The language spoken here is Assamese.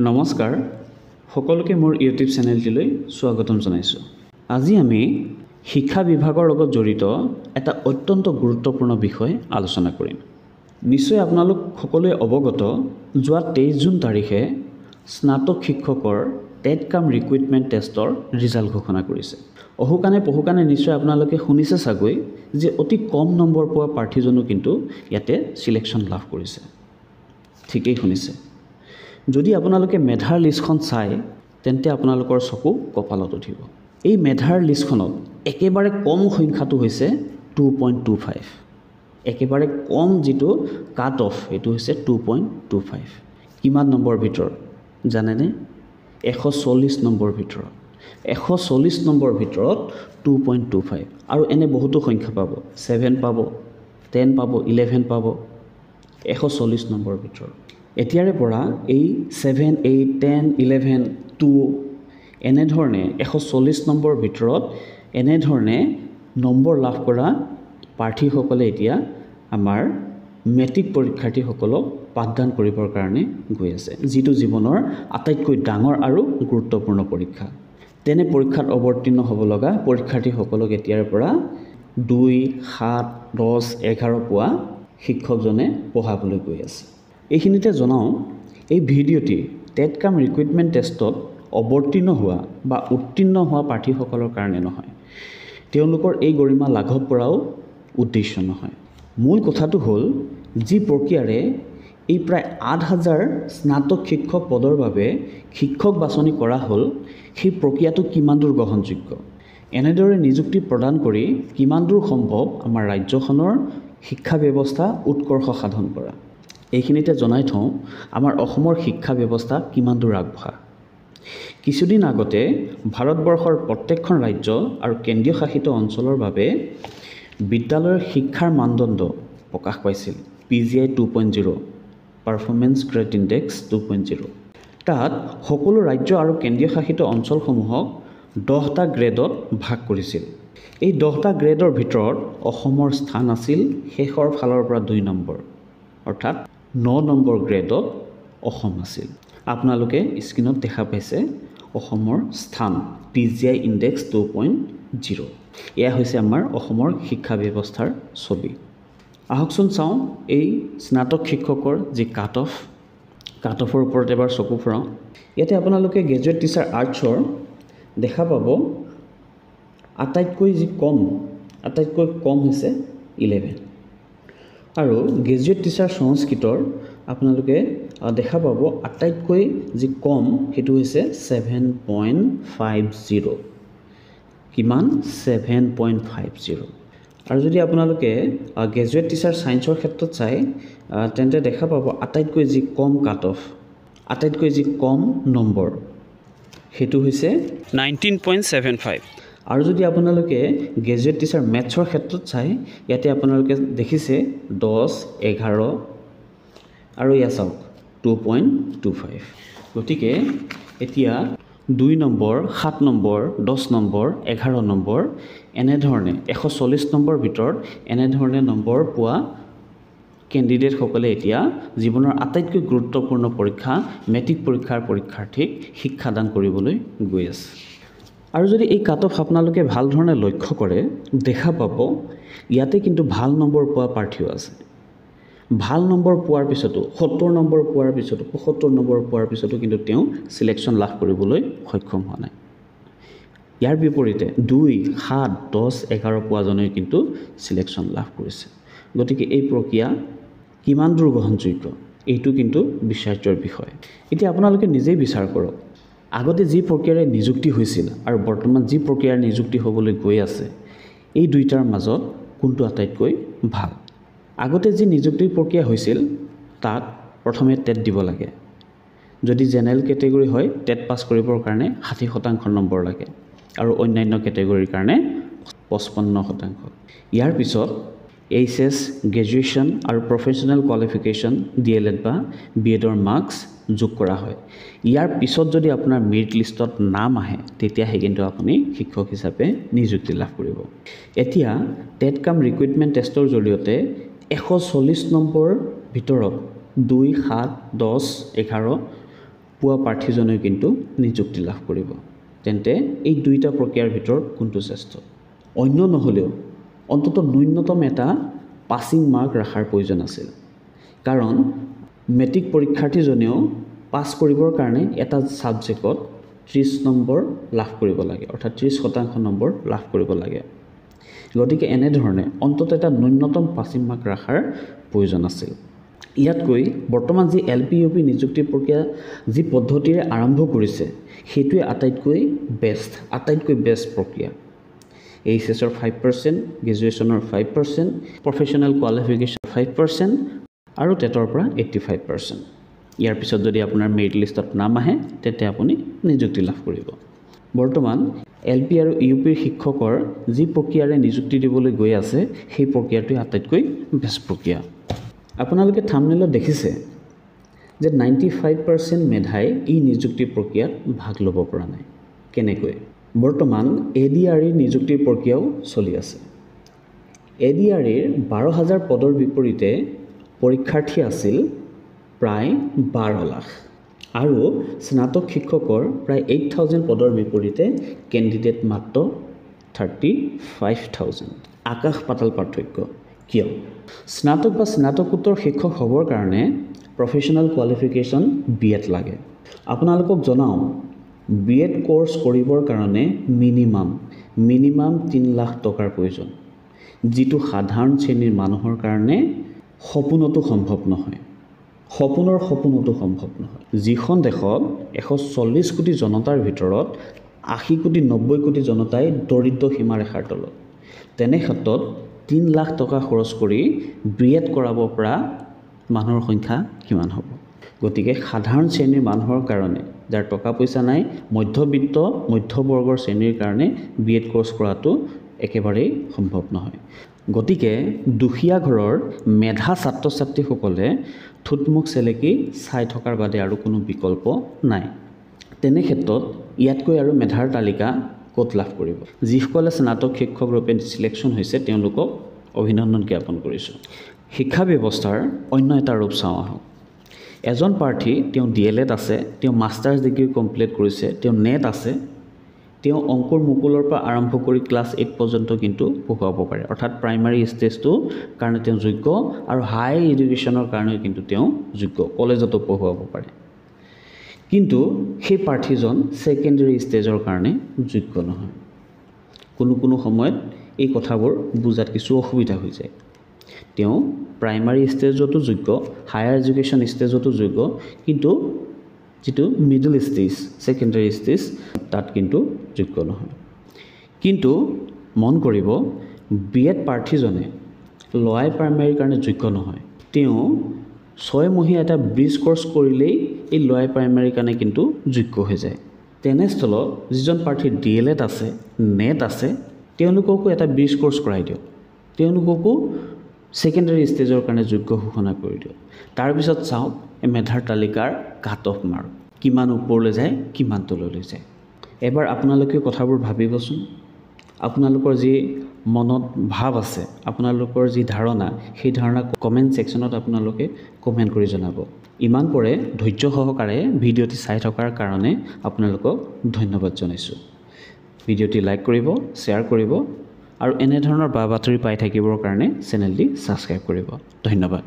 নমস্কাৰ সকলোকে মোৰ ইউটিউব চেনেলটিলৈ স্বাগতম জনাইছোঁ। আজি আমি শিক্ষা বিভাগৰ লগত জড়িত এটা অত্যন্ত গুৰুত্বপূৰ্ণ বিষয় আলোচনা কৰিম। নিশ্চয় আপোনালোক সকলোৱে অৱগত, যোৱা 23 জুন তাৰিখে স্নাতক শিক্ষকৰ টেট কাম ৰিক্ৰুইটমেণ্ট টেষ্টৰ ৰিজাল্ট ঘোষণা কৰিছে। অহুকানে নিশ্চয় আপোনালোকে শুনিছে চাগৈ যে অতি কম নম্বৰ পোৱা প্ৰাৰ্থীজনো কিন্তু ইয়াতে সিলেকশ্যন লাভ কৰিছে। ঠিকেই শুনিছে। যদি আপোনালোকে মেধাৰ লিষ্টখন চাই তেন্তে আপোনালোকৰ চকু কপালত উঠিব। এই মেধাৰ লিষ্টখনত একেবাৰে কম সংখ্যাটো হৈছে 2.25। একেবাৰে কম যিটো কাট অফ এইটো হৈছে 2.25। কিমান নম্বৰ ভিতৰত জানেনে? 140 নম্বৰ ভিতৰত। 140 নম্বৰ ভিতৰত 2.25। আৰু এনে বহুতো সংখ্যা পাব, 7 পাব, 10 পাব, 11 পাব, 140 নম্বৰ ভিতৰত। এতিয়াৰে পৰা এই 7, 8, 10, 11, 2 এনেধৰণে 140 নম্বৰ ভিতৰত এনেধৰণে নম্বৰ লাভ কৰা প্ৰাৰ্থীসকলে এতিয়া আমাৰ মেট্ৰিক পৰীক্ষাৰ্থীসকলক পাঠদান কৰিবৰ কাৰণে গৈ আছে, যিটো জীৱনৰ আটাইতকৈ ডাঙৰ আৰু গুৰুত্বপূৰ্ণ পৰীক্ষা। তেনে পৰীক্ষাত অৱতীৰ্ণ হ'ব লগা পৰীক্ষাৰ্থীসকলক এতিয়াৰে পৰা 2, 7, 10, 11 পোৱা শিক্ষকজনে পঢ়াবলৈ গৈ আছে। এইখিনিতে জনাওঁ, এই ভিডিঅ'টি টেট কাম ৰিক্ৰুইটমেণ্ট টেষ্টত অৱতীৰ্ণ হোৱা বা উত্তীৰ্ণ হোৱা প্ৰাৰ্থীসকলৰ কাৰণে নহয়, তেওঁলোকৰ এই গৰিমা লাঘৱ কৰাও উদ্দেশ্য নহয়। মূল কথাটো হ'ল, যি প্ৰক্ৰিয়াৰে এই প্ৰায় 8,000 স্নাতক শিক্ষক পদৰ বাবে শিক্ষক বাছনি কৰা হ'ল, সেই প্ৰক্ৰিয়াটো কিমান দূৰ গ্ৰহণযোগ্য, এনেদৰে নিযুক্তি প্ৰদান কৰি কিমান দূৰ সম্ভৱ আমাৰ ৰাজ্যখনৰ শিক্ষা ব্যৱস্থা উৎকৰ্ষ সাধন কৰা। এইখিনিতে জনাই থওঁ, আমাৰ অসমৰ শিক্ষা ব্যৱস্থা কিমান দূৰ আগবঢ়া। কিছুদিন আগতে ভাৰতবৰ্ষৰ প্ৰত্যেকখন ৰাজ্য আৰু কেন্দ্ৰীয় শাসিত অঞ্চলৰ বাবে বিদ্যালয়ৰ শিক্ষাৰ মানদণ্ড প্ৰকাশ পাইছিল, PGI 2.0 পাৰফৰ্মেঞ্চ গ্ৰেড ইণ্ডেক্স 2.0। তাত সকলো ৰাজ্য আৰু কেন্দ্ৰীয় শাসিত অঞ্চলসমূহক 10টা গ্ৰেডত ভাগ কৰিছিল। এই 10টা গ্ৰেডৰ ভিতৰত অসমৰ স্থান আছিল শেষৰ ফালৰ পৰা 2 নম্বৰ, অৰ্থাৎ 9 নম্বৰ গ্ৰেডত অসম আছিল। আপোনালোকে স্ক্ৰীণত দেখা পাইছে অসমৰ স্থান PGI ইণ্ডেক্স 2.0। এয়া হৈছে আমাৰ অসমৰ শিক্ষা ব্যৱস্থাৰ ছবি। আহকচোন চাওঁ এই স্নাতক শিক্ষকৰ যি কাট অফৰ ওপৰত এবাৰ চকু ফুৰাওঁ। ইয়াতে আপোনালোকে গ্ৰেজুৱেট টিচাৰ আৰ্টছৰ দেখা পাব আটাইতকৈ কম হৈছে 11। আৰু গ্ৰেজুৱেট টিচাৰ সংস্কৃতৰ আপোনালোকে দেখা পাব আটাইতকৈ যি কম সেইটো হৈছে 7.50। কিমান? 7.50। আৰু যদি আপোনালোকে গ্ৰেজুৱেট টিচাৰ ছায়েন্সৰ ক্ষেত্ৰত চাই তেন্তে দেখা পাব আটাইতকৈ যি কম কাট অফ, আটাইতকৈ যি কম নম্বৰ সেইটো হৈছে 19.75। আৰু যদি আপোনালোকে গ্ৰেজুৱেট টিচাৰ মেথছৰ ক্ষেত্ৰত চাই, ইয়াতে আপোনালোকে দেখিছে 10, 11 আৰু এয়া চাওক 2.25। গতিকে এতিয়া 2 নম্বৰ, 7 নম্বৰ, 10 নম্বৰ, 11 নম্বৰ এনেধৰণে 140 নম্বৰ ভিতৰত এনেধৰণে নম্বৰ পোৱা কেণ্ডিডেটসকলে এতিয়া জীৱনৰ আটাইতকৈ গুৰুত্বপূৰ্ণ পৰীক্ষা মেট্ৰিক পৰীক্ষাৰ পৰীক্ষাৰ্থীক শিক্ষাদান কৰিবলৈ গৈ আছে। আৰু যদি এই কাট অফ আপোনালোকে ভাল ধৰণে লক্ষ্য কৰে, দেখা পাব ইয়াতে কিন্তু ভাল নম্বৰ পোৱা প্ৰাৰ্থীও আছে। ভাল নম্বৰ পোৱাৰ পিছতো 70 নম্বৰ পোৱাৰ পিছতো 75 নম্বৰ পোৱাৰ পিছতো কিন্তু তেওঁ সিলেকশ্যন লাভ কৰিবলৈ সক্ষম হোৱা নাই। ইয়াৰ বিপৰীতে 2, 7, 10, 11 পোৱাজনে কিন্তু সিলেকশ্যন লাভ কৰিছে। গতিকে এই প্ৰক্ৰিয়া কিমান দূৰ গ্ৰহণযোগ্য এইটো কিন্তু বিচাৰ্যৰ বিষয়। এতিয়া আপোনালোকে নিজেই বিচাৰ কৰক, আগতে যি প্ৰক্ৰিয়াৰে নিযুক্তি হৈছিল আৰু বৰ্তমান যি প্ৰক্ৰিয়াৰে নিযুক্তি হ'বলৈ গৈ আছে, এই দুইটাৰ মাজত কোনটো আটাইতকৈ ভাল? আগতে যি নিযুক্তিৰ প্ৰক্ৰিয়া হৈছিল তাত প্ৰথমে টেট দিব লাগে। যদি জেনেৰেল কেটেগৰী হয় টেট পাছ কৰিবৰ কাৰণে 60% নম্বৰ লাগে আৰু অন্যান্য কেটেগৰীৰ কাৰণে 55%। ইয়াৰ পিছত HS, গ্ৰেজুৱেশ্যন আৰু প্ৰফেশ্যনেল কোৱালিফিকেশ্যন DLED বা BEdৰ মাৰ্কছ যোগ কৰা হয়। ইয়াৰ পিছত যদি আপোনাৰ মেৰিট লিষ্টত নাম আহে তেতিয়াহে কিন্তু আপুনি শিক্ষক হিচাপে নিযুক্তি লাভ কৰিব। এতিয়া টেট কাম ৰিক্ৰুইটমেণ্ট টেষ্টৰ জৰিয়তে 140 নম্বৰ ভিতৰত 2, 7, 10, 11 পোৱা প্ৰাৰ্থীজনে কিন্তু নিযুক্তি লাভ কৰিব। তেন্তে এই দুইটা প্ৰক্ৰিয়াৰ ভিতৰত কোনটো শ্ৰেষ্ঠ? অন্য নহ'লেও অন্ততঃ ন্যূনতম এটা পাছিং মাৰ্ক ৰখাৰ প্ৰয়োজন আছিল, কাৰণ মেট্ৰিক পৰীক্ষাৰ্থীজনেও পাছ কৰিবৰ কাৰণে এটা ছাবজেক্টত 30 নম্বৰ লাভ কৰিব লাগে, অৰ্থাৎ 30% নম্বৰ লাভ কৰিব লাগে। গতিকে এনেধৰণে অন্ততঃ এটা ন্যূনতম পাছিং মাৰ্ক ৰখাৰ প্ৰয়োজন আছিল। ইয়াতকৈ বৰ্তমান যি LP UP নিযুক্তি প্ৰক্ৰিয়া যি পদ্ধতিৰে আৰম্ভ কৰিছে সেইটোৱে আটাইতকৈ বেষ্ট প্ৰক্ৰিয়া। HSৰ 5%, গ্ৰেজুৱেশ্যনৰ 5%, প্ৰফেশ্যনেল কোৱালিফিকেশ্যন 5% আৰু টেটৰ পৰা 85%। ইয়াৰ পিছত যদি আপোনাৰ মেৰিট লিষ্টত নাম আহে তেন্তে আপুনি নিযুক্তি লাভ কৰিব। বৰ্তমান LP আৰু UPৰ শিক্ষকৰ যি প্ৰক্ৰিয়াৰে নিযুক্তি দিবলৈ গৈ আছে সেই প্ৰক্ৰিয়াটোৱে আটাইতকৈ বেষ্ট প্ৰক্ৰিয়া। আপোনালোকে থাম্বনেইলত দেখিছে যে 95% মেধাই এই নিযুক্তি প্ৰক্ৰিয়াত ভাগ ল'ব পৰা নাই। কেনেকৈ? বৰ্তমান ADRE নিযুক্তিৰ প্ৰক্ৰিয়াও চলি আছে। ADREৰ 12,000 পদৰ বিপৰীতে পৰীক্ষাৰ্থী আছিল প্ৰায় 12 লাখ আৰু স্নাতক শিক্ষকৰ প্ৰায় 8,000 পদৰ বিপৰীতে কেণ্ডিডেট মাত্ৰ 35,000। আকাশ পাতাল পাৰ্থক্য। কিয়? স্নাতক বা স্নাতকোত্তৰ শিক্ষক হ'বৰ কাৰণে প্ৰফেশ্যনেল কোৱালিফিকেশ্যন BEd লাগে। আপোনালোকক জনাওঁ, BEd কোৰ্চ কৰিবৰ কাৰণে মিনিমাম 3 লাখ টকাৰ প্ৰয়োজন, যিটো সাধাৰণ শ্ৰেণীৰ মানুহৰ কাৰণে সপোনতো সম্ভৱ নহয়। যিখন দেশত 140 কোটি জনতাৰ ভিতৰত 80 কোটি 90 কোটি জনতাই দৰিদ্ৰ সীমাৰেখাৰ তলত, তেনে ক্ষেত্ৰত 3 লাখ টকা খৰচ কৰি BEd কৰাব পৰা মানুহৰ সংখ্যা কিমান হ'ব? গতিকে সাধাৰণ শ্ৰেণীৰ মানুহৰ কাৰণে, যাৰ টকা পইচা নাই, মধ্যবৰ্গৰ শ্ৰেণীৰ কাৰণে BEd কোৰ্চ কৰাটো একেবাৰেই সম্ভৱ নহয়। গতিকে দুখীয়া ঘৰৰ মেধা ছাত্ৰ ছাত্ৰীসকলে থুটমুখ চেলেকি চাই থকাৰ বাদে আৰু কোনো বিকল্প নাই। তেনে ক্ষেত্ৰত ইয়াতকৈ আৰু মেধাৰ তালিকা ক'ত লাভ কৰিব? যিসকলে স্নাতক শিক্ষক ৰূপে ছিলেকশ্যন হৈছে তেওঁলোকক অভিনন্দন জ্ঞাপন কৰিছোঁ। শিক্ষা ব্যৱস্থাৰ অন্য এটা ৰূপ চাওঁ আহক। এজন প্ৰাৰ্থী, তেওঁ DLED আছে, তেওঁ মাষ্টাৰ্ছ ডিগ্ৰী কমপ্লিট কৰিছে, তেওঁ নেট আছে, তেওঁ অংকুৰ মুকুলৰ পৰা আৰম্ভ কৰি ক্লাছ 8 পৰ্যন্ত কিন্তু পঢ়ুৱাব পাৰে, অৰ্থাৎ প্ৰাইমাৰী ষ্টেজটোৰ কাৰণে তেওঁ যোগ্য আৰু হাই এডুকেশ্যনৰ কাৰণেও কিন্তু তেওঁ যোগ্য, কলেজতো পঢ়ুৱাব পাৰে। কিন্তু সেই প্ৰাৰ্থীজন ছেকেণ্ডেৰী ষ্টেজৰ কাৰণে যোগ্য নহয়। কোনো সময়ত এই কথাবোৰ বুজাত কিছু অসুবিধা হৈ যায়। তেওঁ প্ৰাইমাৰী ষ্টেজতো যোগ্য, হায়াৰ এডুকেশ্যন ষ্টেজতো যোগ্য, কিন্তু যিটো মিডল ষ্টেজ, ছেকেণ্ডেৰী ষ্টেজ, তাত কিন্তু যোগ্য নহয়। কিন্তু মন কৰিব, BEd প্ৰাৰ্থীজনে লৱাৰ প্ৰাইমাৰীৰ কাৰণে যোগ্য নহয়। তেওঁ 6 মহীয়া এটা ব্ৰিজ কোৰ্চ কৰিলেই এই লৱাৰ প্ৰাইমাৰীৰ কাৰণে কিন্তু যোগ্য হৈ যায়। তেনেস্থলত যিজন প্ৰাৰ্থীৰ DLED আছে, নেট আছে, তেওঁলোককো এটা ব্ৰিজ কোৰ্চ কৰাই দিয়ক, তেওঁলোককো ছেকেণ্ডেৰী ষ্টেজৰ কাৰণে যোগ্য ঘোষণা কৰি দিয়ক। তাৰপিছত চাওক মেধাৰ তালিকাৰ কাট অফ মাৰ্ক কিমান ওপৰলৈ যায়, কিমান তললৈ যায়। এবাৰ আপোনালোকে কথাবোৰ ভাবিবচোন। আপোনালোকৰ যি মনত ভাৱ আছে, আপোনালোকৰ যি ধাৰণা, সেই ধাৰণা কমেণ্ট ছেকশ্যনত আপোনালোকে কমেণ্ট কৰি জনাব। ইমান পৰে ধৈৰ্য সহকাৰে ভিডিঅ'টি চাই থকাৰ কাৰণে আপোনালোকক ধন্যবাদ জনাইছোঁ। ভিডিঅ'টি লাইক কৰিব, শ্বেয়াৰ কৰিব আৰু এনেধৰণৰ বা বাতৰি পাই থাকিবৰ কাৰণে চেনেলটি ছাবস্ক্ৰাইব কৰিব। ধন্যবাদ।